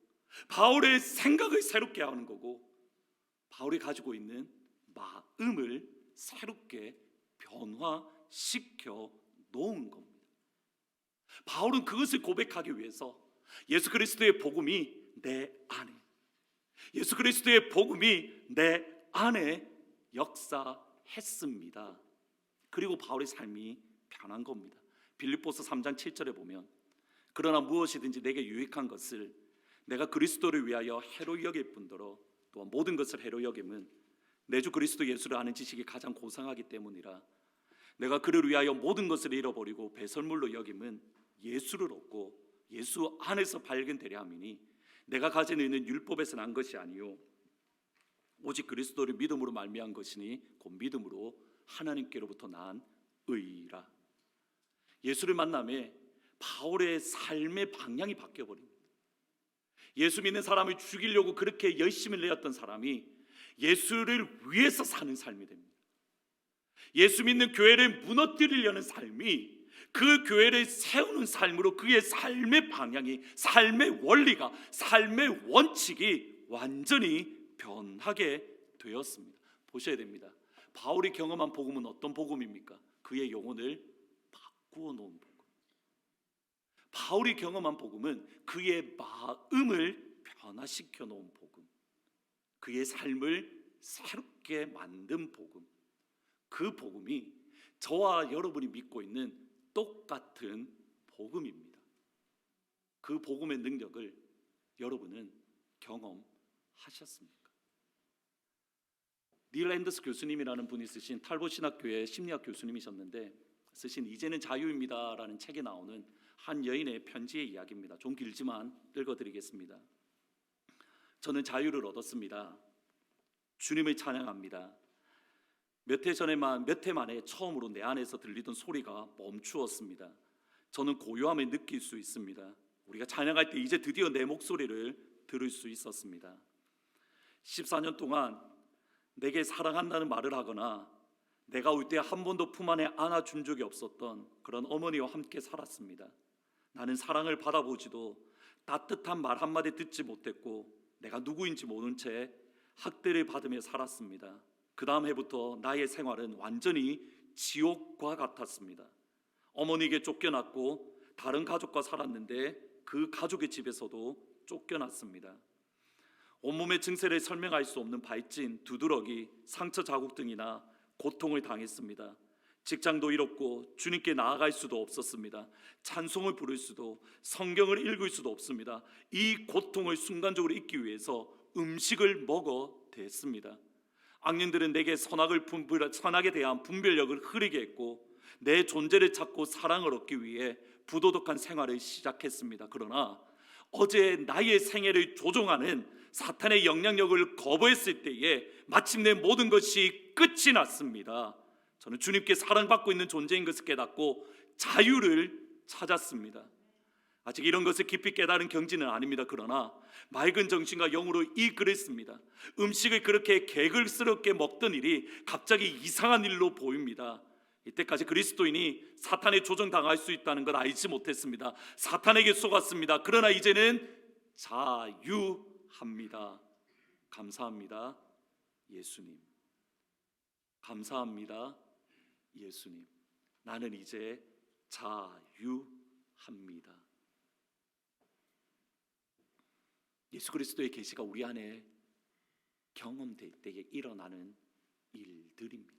바울의 생각을 새롭게 하는 거고 바울이 가지고 있는 마음을 새롭게 변화시켜 놓은 겁니다. 바울은 그것을 고백하기 위해서 예수 그리스도의 복음이 내 안에, 예수 그리스도의 복음이 내 안에 역사했습니다. 그리고 바울의 삶이 변한 겁니다. 빌립보서 3장 7절에 보면 그러나 무엇이든지 내게 유익한 것을 내가 그리스도를 위하여 해로 여길 뿐더러 또한 모든 것을 해로 여김은 내 주 그리스도 예수를 아는 지식이 가장 고상하기 때문이라. 내가 그를 위하여 모든 것을 잃어버리고 배설물로 여김은 예수를 얻고 예수 안에서 발견되려 함이니 내가 가지고 있는 율법에서 난 것이 아니요 오직 그리스도를 믿음으로 말미암은 것이니 곧 믿음으로 하나님께로부터 난 의라. 예수를 만남에 바울의 삶의 방향이 바뀌어버립니다. 예수 믿는 사람을 죽이려고 그렇게 열심히 내었던 사람이 예수를 위해서 사는 삶이 됩니다. 예수 믿는 교회를 무너뜨리려는 삶이 그 교회를 세우는 삶으로 그의 삶의 방향이, 삶의 원리가, 삶의 원칙이 완전히 변하게 되었습니다. 보셔야 됩니다. 바울이 경험한 복음은 어떤 복음입니까? 그의 영혼을 바꾸어 놓은 복음. 바울이 경험한 복음은 그의 마음을 변화시켜 놓은 복음, 그의 삶을 새롭게 만든 복음. 그 복음이 저와 여러분이 믿고 있는 똑같은 복음입니다. 그 복음의 능력을 여러분은 경험하셨습니까? 닐 앤더스 교수님이라는 분이 쓰신 탈봇 신학교의 심리학 교수님이셨는데 쓰신 이제는 자유입니다라는 책에 나오는 한 여인의 편지의 이야기입니다. 좀 길지만 읽어드리겠습니다. 저는 자유를 얻었습니다. 주님을 찬양합니다. 몇 해 만에 처음으로 내 안에서 들리던 소리가 멈추었습니다. 저는 고요함을 느낄 수 있습니다. 우리가 찬양할 때 이제 드디어 내 목소리를 들을 수 있었습니다. 14년 동안 내게 사랑한다는 말을 하거나 내가 올 때 한 번도 품 안에 안아준 적이 없었던 그런 어머니와 함께 살았습니다. 나는 사랑을 받아보지도 따뜻한 말 한마디 듣지 못했고 내가 누구인지 모른 채 학대를 받으며 살았습니다. 그 다음 해부터 나의 생활은 완전히 지옥과 같았습니다. 어머니에게 쫓겨났고 다른 가족과 살았는데 그 가족의 집에서도 쫓겨났습니다. 온몸의 증세를 설명할 수 없는 발진, 두드러기, 상처 자국 등이나 고통을 당했습니다. 직장도 잃었고 주님께 나아갈 수도 없었습니다. 찬송을 부를 수도, 성경을 읽을 수도 없습니다. 이 고통을 순간적으로 잊기 위해서 음식을 먹어 댔습니다. 악령들은 내게 선악에 대한 분별력을 흐리게 했고 내 존재를 찾고 사랑을 얻기 위해 부도덕한 생활을 시작했습니다. 그러나 어제 나의 생애를 조종하는 사탄의 영향력을 거부했을 때에 마침내 모든 것이 끝이 났습니다. 저는 주님께 사랑받고 있는 존재인 것을 깨닫고 자유를 찾았습니다. 아직 이런 것을 깊이 깨달은 경지는 아닙니다. 그러나 맑은 정신과 영으로 이 글을 씁니다. 음식을 그렇게 개걸스럽게 먹던 일이 갑자기 이상한 일로 보입니다. 이때까지 그리스도인이 사탄에 조종당할 수 있다는 걸 알지 못했습니다. 사탄에게 속았습니다. 그러나 이제는 자유합니다. 감사합니다, 예수님. 감사합니다, 예수님. 나는 이제 자유합니다. 예수 그리스도의 계시가 우리 안에 경험될 때에 일어나는 일들입니다.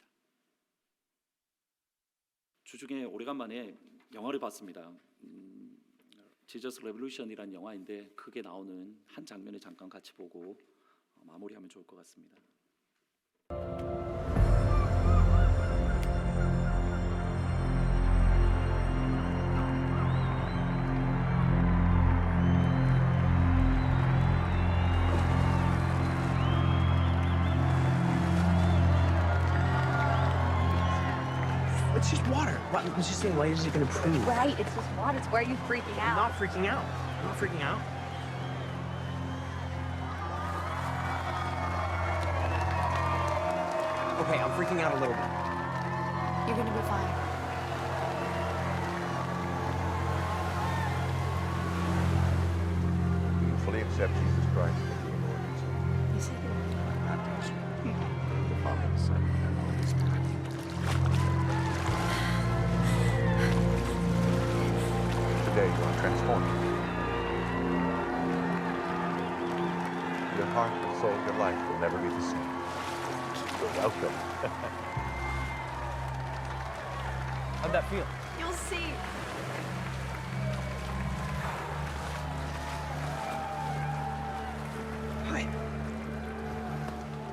주중에 오래간만에 영화를 봤습니다. 지저스 레볼루션이라는 영화인데 크게 나오는 한 장면을 잠깐 같이 보고 마무리하면 좋을 것 같습니다. It's just water. What? I'm just saying, why is it going to prove? Right, it's just water. It's where are you freaking I'm out? not freaking out. I'm not freaking out. Okay, I'm freaking out a little bit. You're gonna be fine. You fully accept Jesus Christ as your Lord and Savior. You said it. Baptized in the Father, the Son, and the Holy Spirit. Today you are transformed. Your heart, your soul, your life will never be the same. You're welcome. How'd that feel? You'll see. Hi.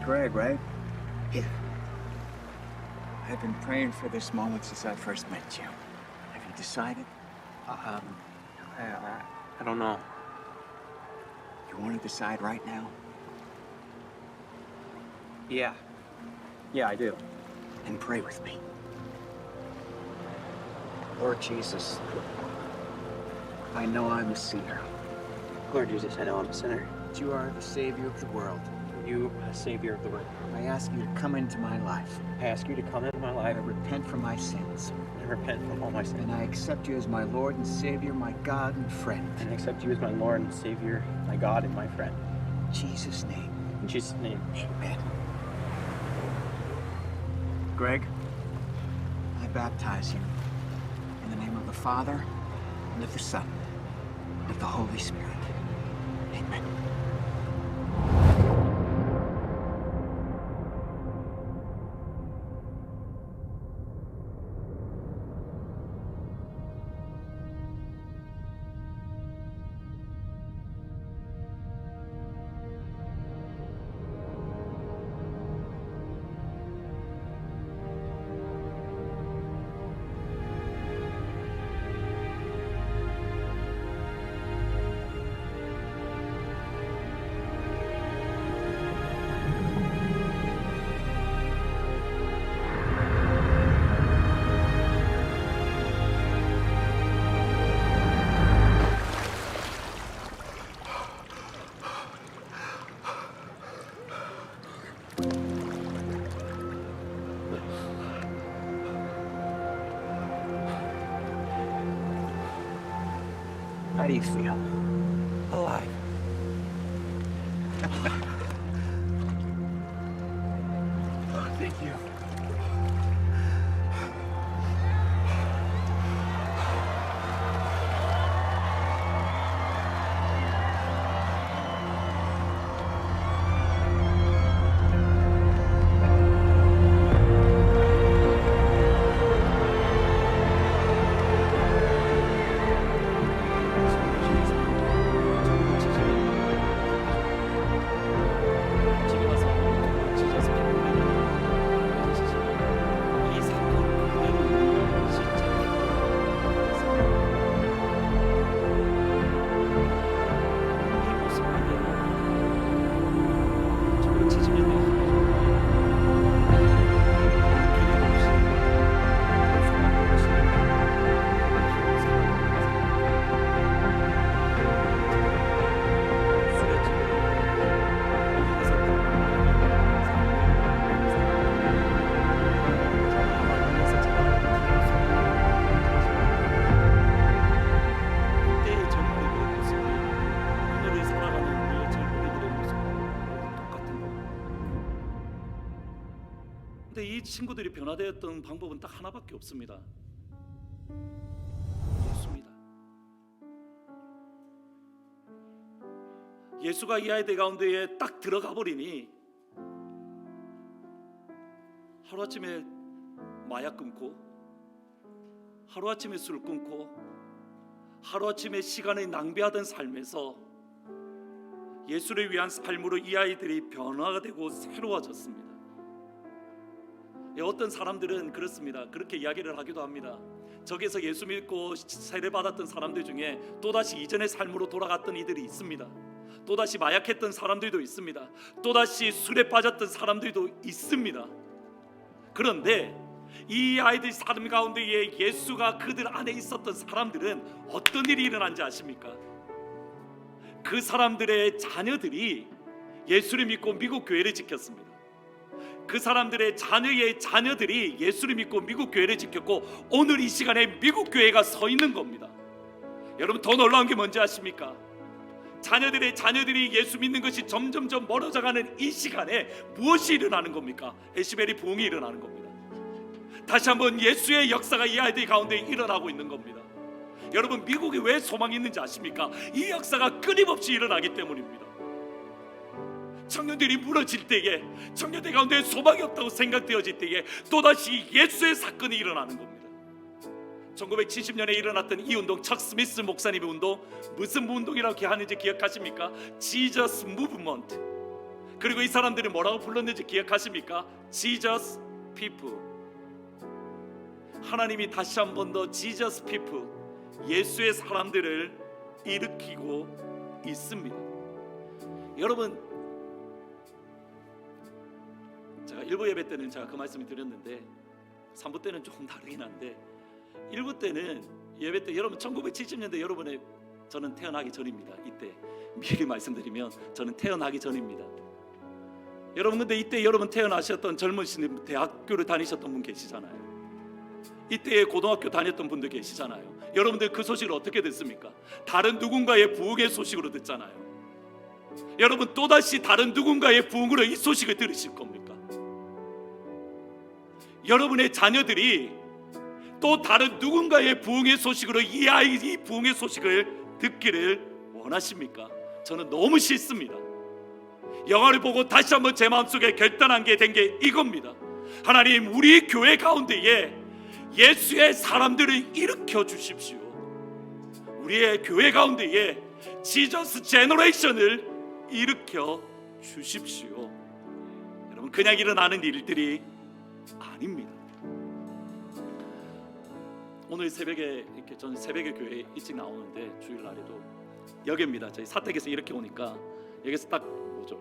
Greg, right? Yeah. I've been praying for this moment since I first met you. Have you decided? I don't know. You want to decide right now? Yeah. Yeah, I do. Then pray with me. Lord Jesus, I know I'm a sinner, Lord Jesus, I know I'm a sinner. but you are the Savior of the world. You are the Savior of the world. I ask you to come into my life. I ask you to come into my I life repent for my sins, and repent from all my sins. and I accept you as my Lord and Savior, my God and friend. And accept you as my Lord and Savior, my God and my friend. In Jesus' name, In Jesus' name. amen. Greg, I baptize you in the name of the Father, and of the Son, and of the Holy Spirit. Amen. How do you feel? Alive. Thank you. 지금 와서 지저스 이 사건 그대로 실제 이 모습 그대로 정말 70년대 그때의 젊은이들의 모습이 오늘을 살아가는 우리의 젊은이들의 모습과 똑같은 겁니다. 근데 이 친구들이 변화되었던 방법은 딱 하나밖에 없습니다. 예수입니다. 예수가 이 아이들 가운데에 딱 들어가 버리니 하루아침에 마약 끊고 하루아침에 술 끊고 하루아침에 시간을 낭비하던 삶에서 예수를 위한 삶으로 이 아이들이 변화가 되고 새로워졌습니다. 어떤 사람들은 그렇습니다. 그렇게 이야기를 하기도 합니다. 저기서 예수 믿고 세례받았던 사람들 중에 또다시 이전의 삶으로 돌아갔던 이들이 있습니다. 또다시 마약했던 사람들도 있습니다. 또다시 술에 빠졌던 사람들도 있습니다. 그런데 이 아이들 삶 가운데에 예수가 그들 안에 있었던 사람들은 어떤 일이 일어난지 아십니까? 그 사람들의 자녀들이 예수를 믿고 미국 교회를 지켰습니다. 그 사람들의 자녀의 자녀들이 예수를 믿고 미국 교회를 지켰고 오늘 이 시간에 미국 교회가 서 있는 겁니다. 여러분 더 놀라운 게 뭔지 아십니까? 자녀들의 자녀들이 예수 믿는 것이 점점점 멀어져가는 이 시간에 무엇이 일어나는 겁니까? 에시베리 부흥이 일어나는 겁니다. 다시 한번 예수의 역사가 이 아이들 가운데 일어나고 있는 겁니다. 여러분 미국에 왜 소망이 있는지 아십니까? 이 역사가 끊임없이 일어나기 때문입니다. 청년들이 무너질 때에 청년들 가운데 소망이 없다고 생각되어질 때에 또다시 예수의 사건이 일어나는 겁니다. 1970년에 일어났던 이 운동, 척 스미스 목사님의 운동, 무슨 운동이라고 하는지 기억하십니까? Jesus Movement. 그리고 이 사람들이 뭐라고 불렀는지 기억하십니까? Jesus People. 하나님이 다시 한 번 더 Jesus People, 예수의 사람들을 일으키고 있습니다. 여러분, 제가 1부 예배 때는 제가 그 말씀을 드렸는데 3부 때는 조금 다르긴 한데 1부 때는 예배 때 여러분 1970년대 여러분의 저는 태어나기 전입니다. 이때 미리 말씀드리면 저는 태어나기 전입니다. 여러분 근데 이때 여러분 태어나셨던 젊으신 대학교를 다니셨던 분 계시잖아요. 이때에 고등학교 다녔던 분들 계시잖아요. 여러분들 그 소식을 어떻게 듣습니까? 다른 누군가의 부흥의 소식으로 듣잖아요. 여러분 또다시 다른 누군가의 부흥으로 이 소식을 들으실 겁니까? 여러분의 자녀들이 또 다른 누군가의 부흥의 소식으로 이 부흥의 소식을 듣기를 원하십니까? 저는 너무 싫습니다. 영화를 보고 다시 한번 제 마음속에 결단한 게 된 게 이겁니다. 하나님, 우리 교회 가운데에 예수의 사람들을 일으켜 주십시오. 우리의 교회 가운데에 지저스 제너레이션을 일으켜 주십시오. 여러분 그냥 일어나는 일들이 아닙니다. 오늘 새벽에 이렇게 저는 새벽에 교회 일찍 나오는데 주일날에도 여기입니다. 저희 사택에서 이렇게 오니까 여기서 딱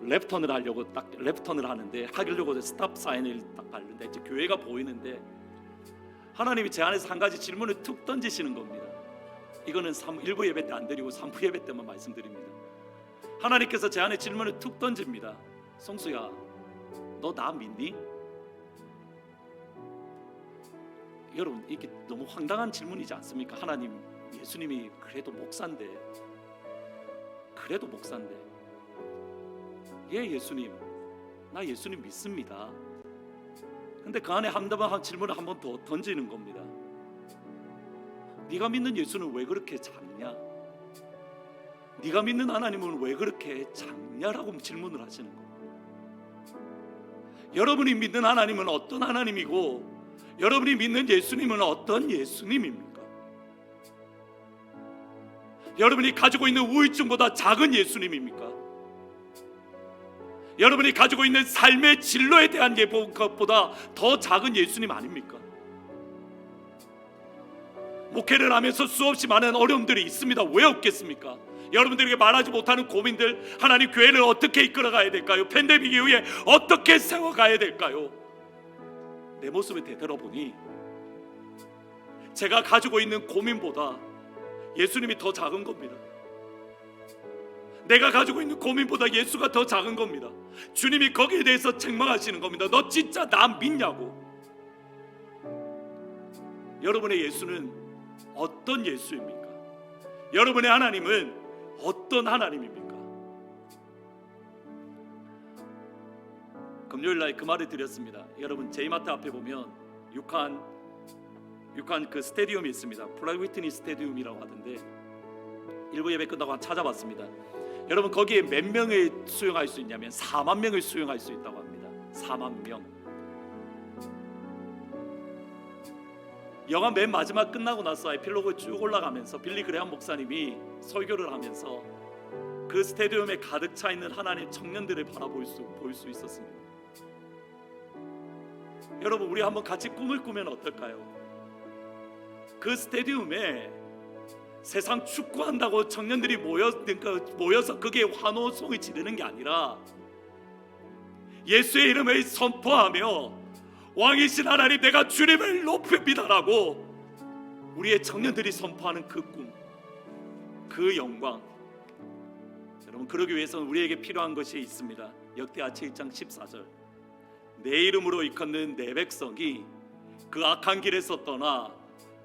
랩턴을 하려고 딱 랩턴을 하는데 하려고 스탑 사인을 딱 가는데 이제 교회가 보이는데 하나님이 제 안에서 한 가지 질문을 툭 던지시는 겁니다. 이거는 1부 예배 때 안 드리고 3부 예배 때만 말씀드립니다. 하나님께서 제 안에 질문을 툭 던집니다. 성수야, 너 나 믿니? 여러분 이게 너무 황당한 질문이지 않습니까? 하나님 예수님이 그래도 목사인데 예 예수님 나 예수님 믿습니다. 근데 그 안에 한다방 질문을 한 번 더 던지는 겁니다. 네가 믿는 예수는 왜 그렇게 작냐? 네가 믿는 하나님은 왜 그렇게 작냐라고 질문을 하시는 겁니다. 여러분이 믿는 하나님은 어떤 하나님이고 여러분이 믿는 예수님은 어떤 예수님입니까? 여러분이 가지고 있는 우울증보다 작은 예수님입니까? 여러분이 가지고 있는 삶의 진로에 대한 것보다 더 작은 예수님 아닙니까? 목회를 하면서 수없이 많은 어려움들이 있습니다. 왜 없겠습니까? 여러분들에게 말하지 못하는 고민들, 하나님 교회를 어떻게 이끌어가야 될까요? 팬데믹 이후에 어떻게 세워가야 될까요? 내 모습을 되돌아보니 제가 가지고 있는 고민보다 예수님이 더 작은 겁니다. 내가 가지고 있는 고민보다 예수가 더 작은 겁니다. 주님이 거기에 대해서 책망하시는 겁니다. 너 진짜 나 믿냐고. 여러분의 예수는 어떤 예수입니까? 여러분의 하나님은 어떤 하나님입니까? 금요일날 그 말을 드렸습니다. 여러분 제이마트 앞에 보면 6칸 그 스테디움이 있습니다. 플라이 위트니 스테디움이라고 하던데 일부 예배 끝나고 찾아봤습니다. 여러분 거기에 몇 명을 수용할 수 있냐면 4만 명을 수용할 수 있다고 합니다. 4만 명. 영화 맨 마지막 끝나고 나서 에필로그 쭉 올라가면서 빌리 그레함 목사님이 설교를 하면서 그 스테디움에 가득 차 있는 하나님의 청년들을 바라볼 수 있었습니다. 여러분 우리 한번 같이 꿈을 꾸면 어떨까요? 그 스테디움에 세상 축구한다고 청년들이 모여서 그게 환호성을 지르는 게 아니라 예수의 이름을 선포하며 왕이신 하나님 내가 주님을 높입니다라고 우리의 청년들이 선포하는 그 꿈, 그 영광. 여러분 그러기 위해서는 우리에게 필요한 것이 있습니다. 역대하 7장 14절 내 이름으로 일컫는 내 백성이 그 악한 길에서 떠나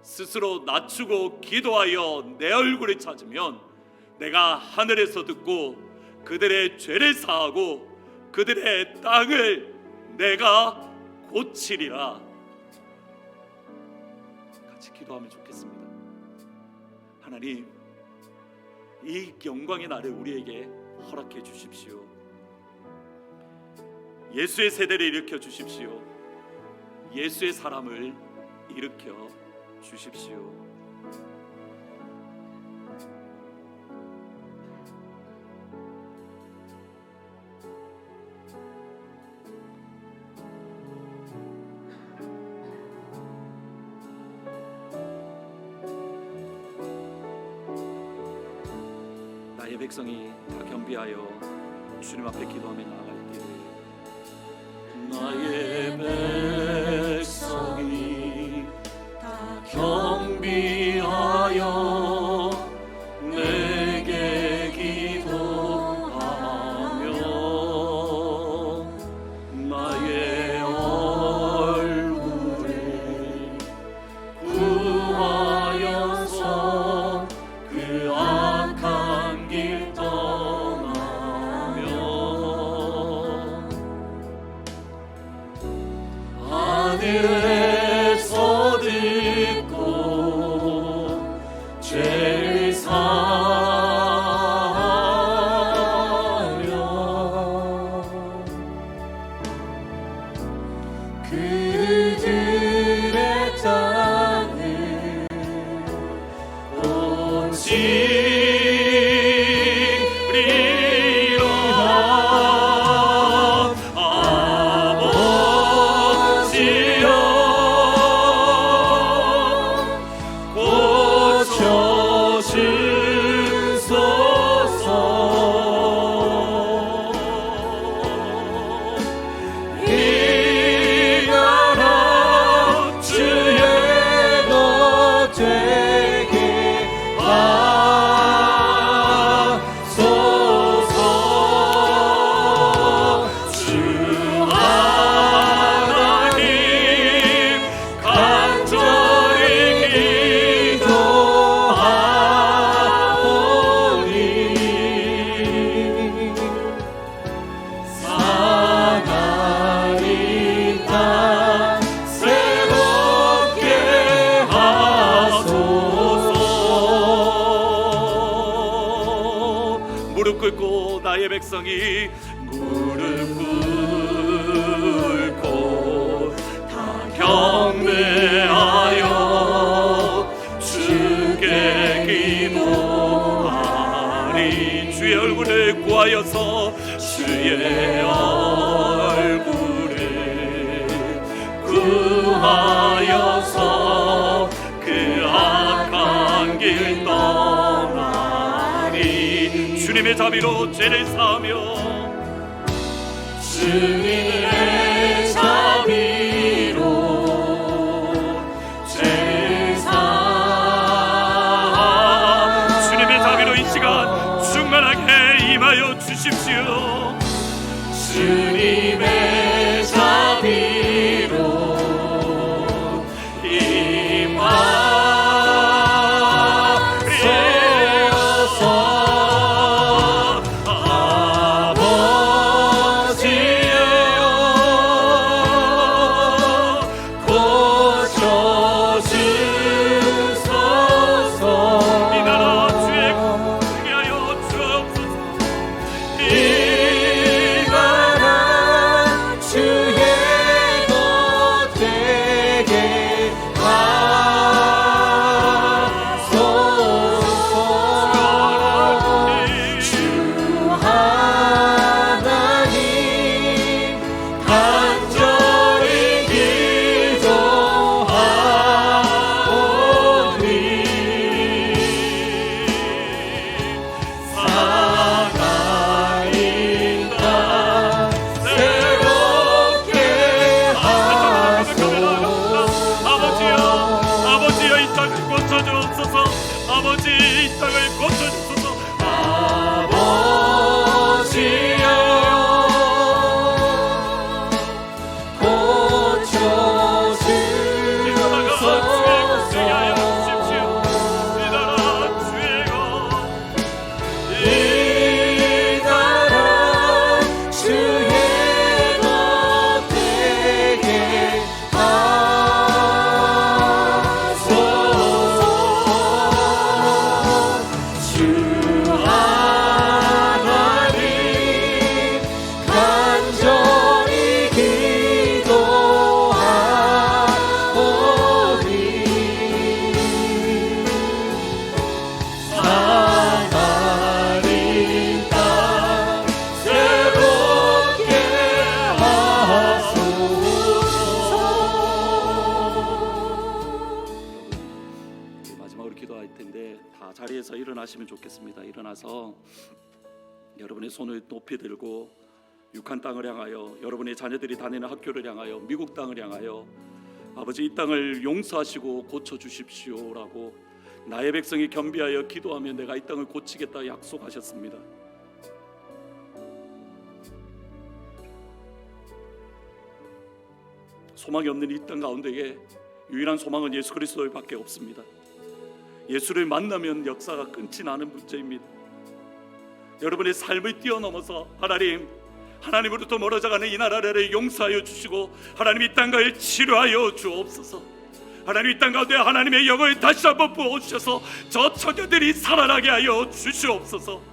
스스로 낮추고 기도하여 내 얼굴을 찾으면 내가 하늘에서 듣고 그들의 죄를 사하고 그들의 땅을 내가 고치리라. 같이 기도하면 좋겠습니다. 하나님 이 영광의 날을 우리에게 허락해 주십시오. 예수의 세대를 일으켜 주십시오. 예수의 사람을 일으켜 주십시오. 나의 백성이 다 겸비하여 주님 앞에 기도하며 나아갈 때 나의 백성이 다 겸비하여 내게 기도하며 나의 얼굴을 구하여서 그 악한 길 떠나며 하늘에서 듣고 죄를 사하며 그들의 땅을 고치리라. 아버지여 고쳐주소서. 이 나라 주의 것 되게 하소서. 꿇고 나의 백성이 무릎 꿇고 다 경배하여 주께 기도하리. 주의 얼굴을 구하여서 주의 얼굴을 구하여서 그 악한 길 떠나리. 주님의 자비로 죄를 사하며 주님의 자비로 죄를 사하. 주님의 자비로 이 시간 충만하게 임하여 주십시오. 주님의 자비로 자리에서 일어나시면 좋겠습니다. 일어나서 여러분의 손을 높이 들고 육한 땅을 향하여, 여러분의 자녀들이 다니는 학교를 향하여, 미국 땅을 향하여 아버지 이 땅을 용서하시고 고쳐주십시오라고 나의 백성이 겸비하여 기도하면 내가 이 땅을 고치겠다 약속하셨습니다. 소망이 없는 이 땅 가운데에 유일한 소망은 예수 그리스도밖에 없습니다. 예수를 만나면 역사가 끊지 않은 문제입니다. 여러분의 삶을 뛰어넘어서 하나님으로부터 멀어져가는 이 나라를 용서하여 주시고 하나님 이 땅을 치료하여 주옵소서. 하나님 이 땅 가운데 하나님의 영을 다시 한번 부어주셔서 저 처녀들이 살아나게 하여 주시옵소서.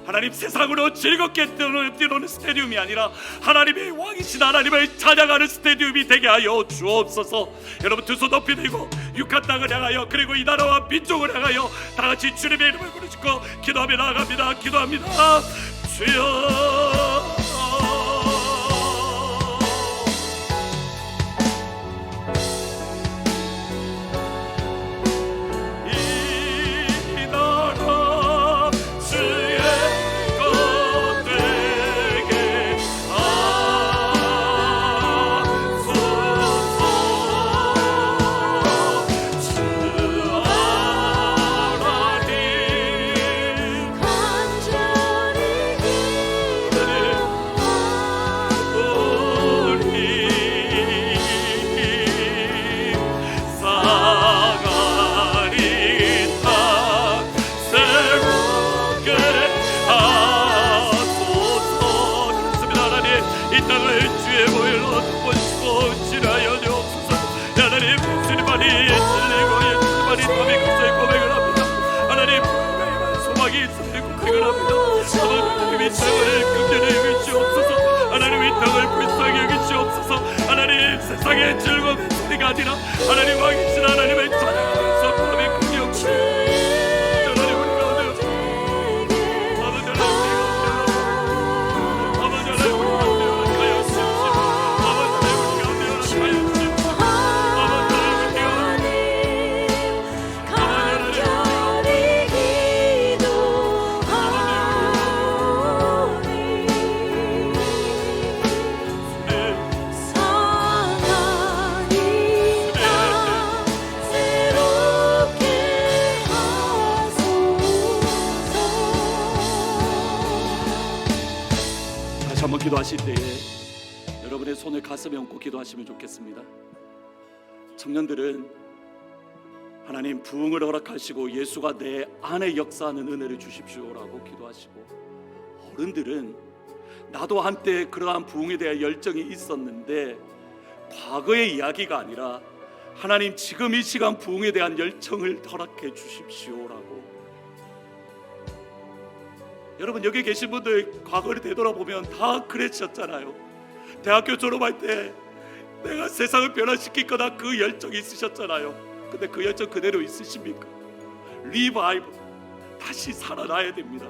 하나님 세상으로 즐겁게 뛰노는 스테디움이 아니라 하나님의 왕이신 하나님을 찬양하는 스테디움이 되게 하여 주옵소서. 여러분 두 손 높이 들고 육한 땅을 향하여 그리고 이 나라와 민족을 향하여 다 같이 주님의 이름을 부르짖고 기도하며 나아갑니다. 기도합니다. 주여 세상의 즐거움의 소리가 아니라 하나님 왕이신 하나님을 찬양하면서 밤의 그 영광 하나님 우리 가운데 아버지 하나님 우리 가운데 허락하여 주십시오. 아버지 하나님 우리 가운데 허락하여 주십시오. 아버지 하나님 우리 가운데 다시 한번 기도하실 때에 여러분의 손을 가슴에 얹고 기도하시면 좋겠습니다. 청년들은 하나님 부흥을 허락하시고 예수가 내 안에 역사하는 은혜를 주십시오라고 기도하시고, 어른들은 나도 한때 그러한 부흥에 대한 열정이 있었는데 과거의 이야기가 아니라 하나님 지금 이 시간 부흥에 대한 열정을 허락해 주십시오라고. 여러분 여기 계신 분들 과거를 되돌아보면 다 그랬었잖아요. 대학교 졸업할 때 내가 세상을 변화시킬 거다 그 열정이 있으셨잖아요. 근데 그 열정 그대로 있으십니까? 리바이브, 다시 살아나야 됩니다.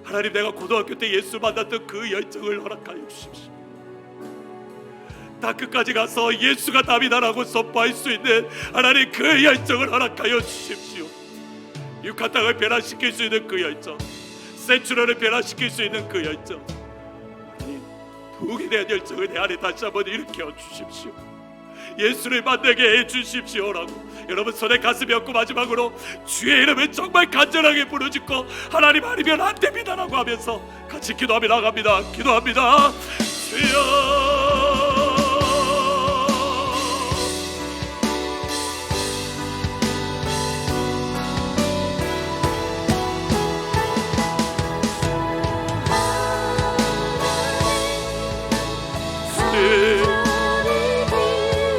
하나님 내가 고등학교 때 예수 만났던 그 열정을 허락하여 주십시오. 다 끝까지 가서 예수가 답이다라고 선포할 수 있는 하나님 그 열정을 허락하여 주십시오. 육한 땅을 변화시킬 수 있는 그 열정, 센츄럴을 변화시킬 수 있는 그 열정, 하나님 부흥에 대한 열정을 내 안에 다시 한번 일으켜 주십시오. 예수를 만나게 해주십시오라고. 여러분 손에 가슴이 얹고 마지막으로 주의 이름을 정말 간절하게 부르짖고 하나님 아니면 안 됩니다라고 하면서 같이 기도하며 나갑니다. 기도합니다. 주여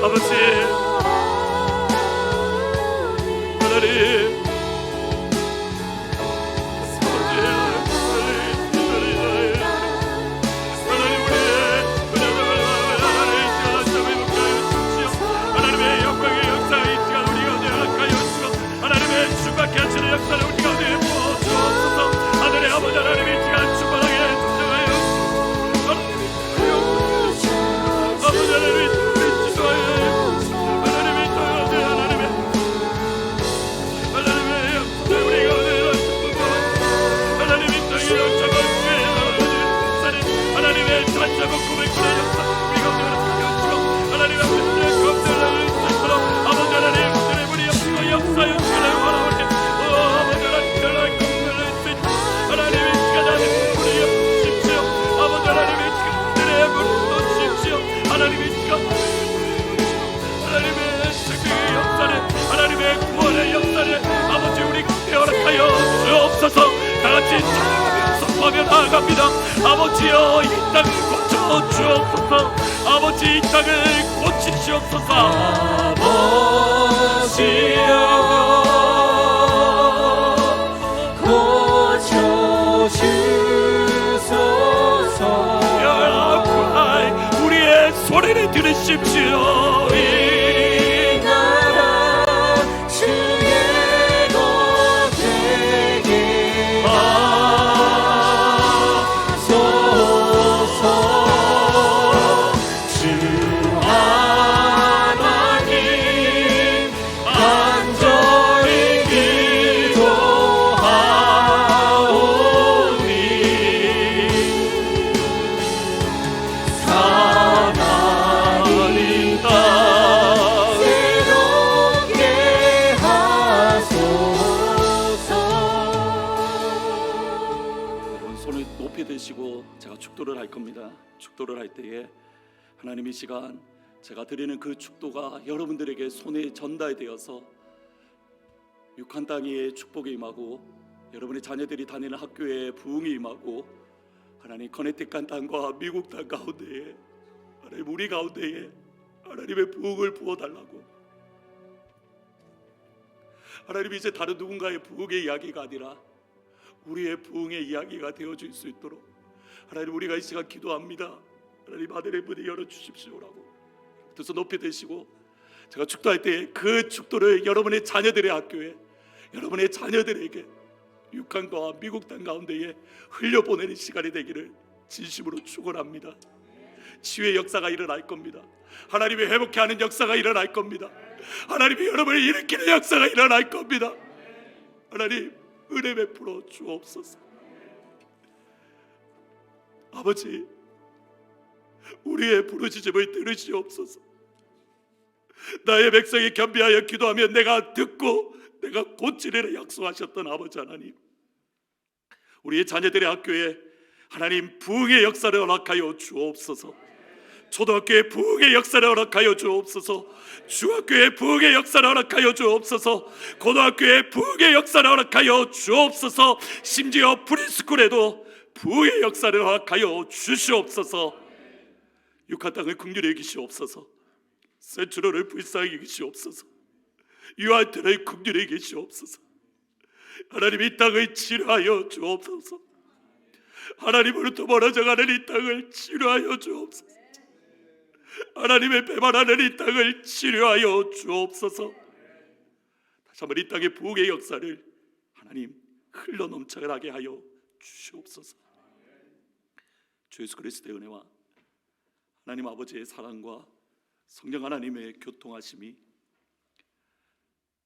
아버지 하나님 하나님의 영광의 역사가 이 시간 우리 가운데 허락하여 주시고 하나님의 충만케 하시는 역사를 우리 가운데 부어주옵소서. 하늘의 아버지 하나님 이 시간 충만하게 충성하여 주시고 아버지 하나님 하나님의 구원의 역사를 아버지 우리 가운데 허락하여 주옵소서. 다같이 찬양하며 선포하며 나아갑니다. 아버지여 이 땅을 고쳐 주옵소서. 아버지 이 땅을 고치시옵소서. 아버지여 고쳐 주소서. 우리의 소리를 들으십시오. 제가 축도를 할 겁니다. 축도를 할 때에 하나님 이 시간 제가 드리는 그 축도가 여러분들에게 손에 전달되어서 육한 땅에 축복이 임하고 여러분의 자녀들이 다니는 학교에 부흥이 임하고 하나님 커네티컷 땅과 미국 땅 가운데에 하나님 우리 가운데에 하나님의 부흥을 부어달라고. 하나님 이제 다른 누군가의 부흥의 이야기가 아니라 우리의 부흥의 이야기가 되어질 수 있도록 하나님 우리가 이 시간 기도합니다. 하나님 하늘의 문을 열어주십시오라고. 두 손 높이 드시고 제가 축도할 때 그 축도를 여러분의 자녀들의 학교에 여러분의 자녀들에게 육한과 미국 땅 가운데에 흘려보내는 시간이 되기를 진심으로 축원합니다. 치유의 역사가 일어날 겁니다. 하나님이 회복케 하는 역사가 일어날 겁니다. 하나님이 여러분을 일으키는 역사가 일어날 겁니다. 하나님 은혜 베풀어 주옵소서. 아버지, 우리의 부르짖음을 들으시옵소서. 나의 백성이 겸비하여 기도하면 내가 듣고 내가 고치리라 약속하셨던 아버지 하나님, 우리의 자녀들의 학교에 하나님 부흥의 역사를 허락하여 주옵소서. 초등학교에 부흥의 역사를 허락하여 주옵소서. 중학교에 부흥의 역사를 허락하여 주옵소서. 고등학교에 부흥의 역사를 허락하여 주옵소서. 심지어 프리스쿨에도 부흥의 역사를 허락하여 주시옵소서. 육한 땅을 긍휼히 여기시옵소서. 센트럴을 불쌍히 여기시옵소서. 유아인트를 긍휼히 여기시옵소서. 하나님 이 땅을 치료하여 주옵소서. 하나님으로부터 멀어져가는 이 땅을 치료하여 주옵소서. 하나님의 배반하는 이 땅을 치료하여 주옵소서. 다시 한번 이 땅의 부흥의 역사를 하나님 흘러 넘쳐나게 하여 주시옵소서. 주 예수 그리스도의 은혜와 하나님 아버지의 사랑과 성령 하나님의 교통하심이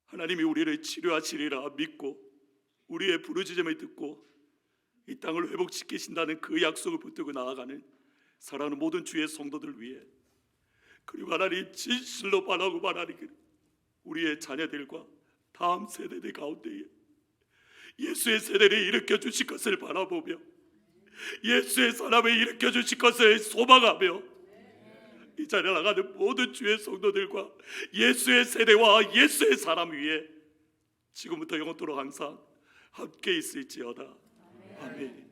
하나님이 우리를 치료하시리라 믿고 우리의 부르짖음을 듣고 이 땅을 회복시키신다는 그 약속을 붙들고 나아가는 사랑하는 모든 주의 성도들 위해, 그리고 하나님 진실로 바라고 바라는 우리의 자녀들과 다음 세대들 가운데에 예수의 세대를 일으켜 주실 것을 바라보며 예수의 사람을 일으켜 주실 것을 소망하며 이 자리에 나가는 모든 주의 성도들과 예수의 세대와 예수의 사람 위에 지금부터 영원토록 항상 함께 있을지어다. 아멘.